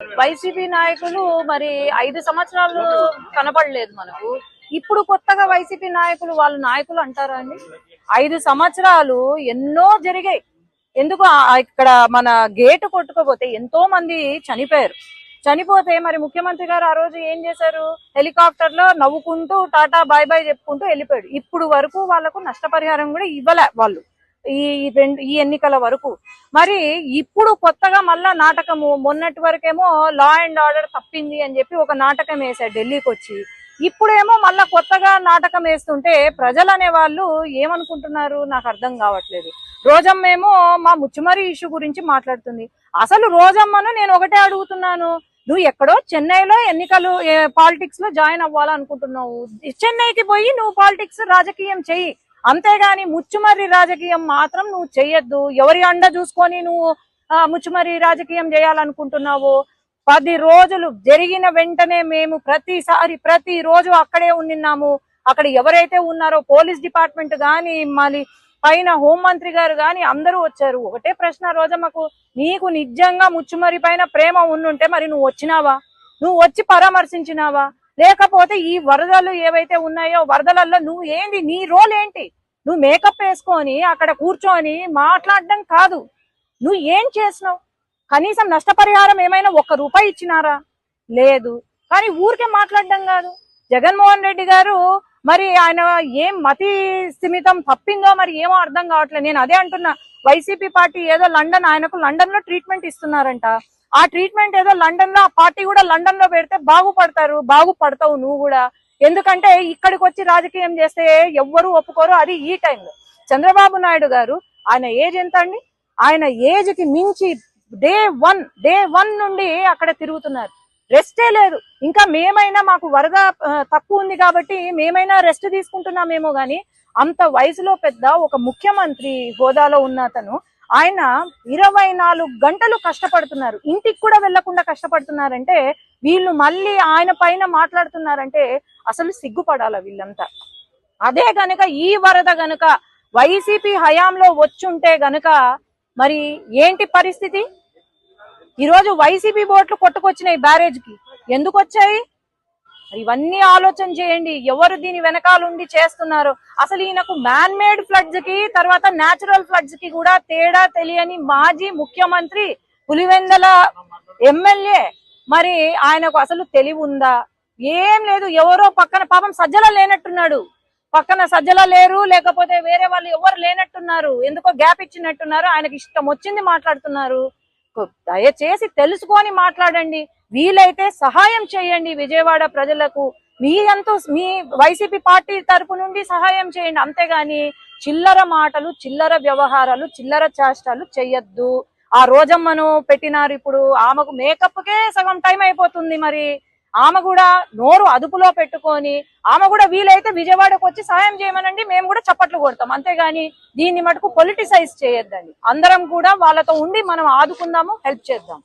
YCP నాయకులు మరి 5 సంవత్సరాలు కనబడలేదు మనకు. ఇప్పుడు కొత్తగా వైసీపీ నాయకులు వాళ్ళు నాయకులు అంటారా అండి? 5 సంవత్సరాలు ఎన్నో జరిగాయి. ఎందుకు ఇక్కడ మన గేటు కొట్టుకోపోతే ఎంతో మంది చనిపోయారు. చనిపోతే మరి ముఖ్యమంత్రి గారు ఆ రోజు ఏం చేశారు? హెలికాప్టర్ లో నవ్వుకుంటూ టాటా బాయ్ బాయ్ చెప్పుకుంటూ వెళ్ళిపోయాడు. ఇప్పుడు వరకు వాళ్లకు నష్టపరిహారం కూడా ఇవ్వలే వాళ్ళు ఈ ఎన్నికల వరకు. మరి ఇప్పుడు కొత్తగా మళ్ళా నాటకము, మొన్నటి వరకేమో లా అండ్ ఆర్డర్ తప్పింది అని చెప్పి ఒక నాటకం వేశాడు ఢిల్లీకి వచ్చి. ఇప్పుడేమో మళ్ళా కొత్తగా నాటకం వేస్తుంటే ప్రజలు అనే వాళ్ళు ఏమనుకుంటున్నారు నాకు అర్థం కావట్లేదు. రోజమ్మేమో మా ముచ్చుమరి ఇష్యూ గురించి మాట్లాడుతుంది. అసలు రోజమ్మను నేను ఒకటే అడుగుతున్నాను, నువ్వు ఎక్కడో చెన్నైలో ఎన్నికలు పాలిటిక్స్ లో జాయిన్ అవ్వాలనుకుంటున్నావు. చెన్నైకి పోయి నువ్వు పాలిటిక్స్ రాజకీయం చెయ్యి, అంతేగాని ముచ్చుమర్రి రాజకీయం మాత్రం నువ్వు చెయ్యొద్దు. ఎవరి అండ చూసుకొని నువ్వు ముచ్చుమర్రి రాజకీయం చేయాలనుకుంటున్నావు? 10 రోజులు జరిగిన వెంటనే మేము ప్రతి రోజు అక్కడే ఉన్నాము. అక్కడ ఎవరైతే ఉన్నారో పోలీస్ డిపార్ట్మెంట్ గాని, మళ్ళీ పైన హోంమంత్రి గారు గాని అందరూ వచ్చారు. ఒకటే ప్రశ్న రోజమ్మకు, నీకు నిజంగా ముచ్చుమర్రి పైన ప్రేమ ఉండుంటే మరి నువ్వు వచ్చినావా? నువ్వు వచ్చి పరామర్శించినావా? లేకపోతే ఈ వరదలు ఏవైతే ఉన్నాయో వరదలలో నువ్వు ఏంటి, నీ రోల్ ఏంటి? నువ్వు మేకప్ వేసుకొని అక్కడ కూర్చొని మాట్లాడడం కాదు, నువ్వు ఏం చేసినావు? కనీసం నష్టపరిహారం ఏమైనా 1 రూపాయి ఇచ్చినారా? లేదు. కానీ ఊరికే మాట్లాడడం కాదు. జగన్మోహన్ రెడ్డి గారు మరి ఆయన ఏం మతి స్థిమితం తప్పిందో మరి ఏమో అర్థం కావట్లేదు. నేను అదే అంటున్నా, వైసీపీ పార్టీ ఏదో ఆయనకు లండన్ లో ట్రీట్మెంట్ ఇస్తున్నారంట. ఆ ట్రీట్మెంట్ ఏదో లండన్ లో, ఆ పార్టీ కూడా లండన్ లో పెడితే బాగుపడతావు నువ్వు కూడా. ఎందుకంటే ఇక్కడికి వచ్చి రాజకీయం చేస్తే ఎవ్వరూ ఒప్పుకోరు, అది ఈ టైంలో. చంద్రబాబు నాయుడు గారు ఆయన ఏజ్ ఎంత అండి? ఆయన ఏజ్ కి మించి డే వన్ నుండి అక్కడ తిరుగుతున్నారు, రెస్టే లేదు. ఇంకా మేమైనా మాకు వరద తక్కువ ఉంది కాబట్టి మేమైనా రెస్ట్ తీసుకుంటున్నామేమో గాని, అంత వయసులో పెద్ద ఒక ముఖ్యమంత్రి హోదాలో ఉన్న అతను ఆయన 24 గంటలు కష్టపడుతున్నారు, ఇంటికి కూడా వెళ్లకుండా కష్టపడుతున్నారంటే, వీళ్ళు మళ్ళీ ఆయన పైన మాట్లాడుతున్నారంటే అసలు సిగ్గుపడాల వీళ్ళంతా. అదే గనుక ఈ వరద గనుక వైసీపీ హయాంలో వచ్చుంటే గనుక మరి ఏంటి పరిస్థితి? ఈరోజు వైసీపీ బోట్లు కొట్టుకొచ్చినాయి బ్యారేజ్ కి, ఎందుకు వచ్చాయి? ఇవన్నీ ఆలోచన చేయండి, ఎవరు దీని వెనకాలండి చేస్తున్నారు. అసలు ఈయనకు మ్యాన్ మేడ్ ఫ్లడ్స్ కి తర్వాత న్యాచురల్ ఫ్లడ్స్ కి కూడా తేడా తెలియని మాజీ ముఖ్యమంత్రి, పులివెందల ఎమ్మెల్యే, మరి ఆయనకు అసలు తెలివి ఉందా? ఏం లేదు. ఎవరో పక్కన పాపం సజ్జల లేనట్టున్నాడు, పక్కన సజ్జల లేరు, లేకపోతే వేరే వాళ్ళు ఎవరు లేనట్టున్నారు, ఎందుకో గ్యాప్ ఇచ్చినట్టున్నారు, ఆయనకి ఇష్టం వచ్చింది మాట్లాడుతున్నారు. దయచేసి తెలుసుకొని మాట్లాడండి, వీలైతే సహాయం చేయండి విజయవాడ ప్రజలకు. మీ వైసీపీ పార్టీ తరపు నుండి సహాయం చేయండి, అంతేగాని చిల్లర మాటలు, చిల్లర వ్యవహారాలు, చిల్లర చేష్టాలు చెయ్యొద్దు. ఆ రోజమ్మను పెట్టినారు, ఇప్పుడు ఆమెకు మేకప్ కే సగం టైం అయిపోతుంది. మరి ఆమె కూడా నోరు అదుపులో పెట్టుకొని ఆమె కూడా వీలైతే విజయవాడకు వచ్చి సహాయం చేయమనండి, మేము కూడా చప్పట్లు కొడతాం. అంతేగాని దీన్ని మటుకు పొలిటిసైజ్ చేయొద్దండి. అందరం కూడా వాళ్ళతో ఉండి మనం ఆదుకుందాము, హెల్ప్ చేద్దాం.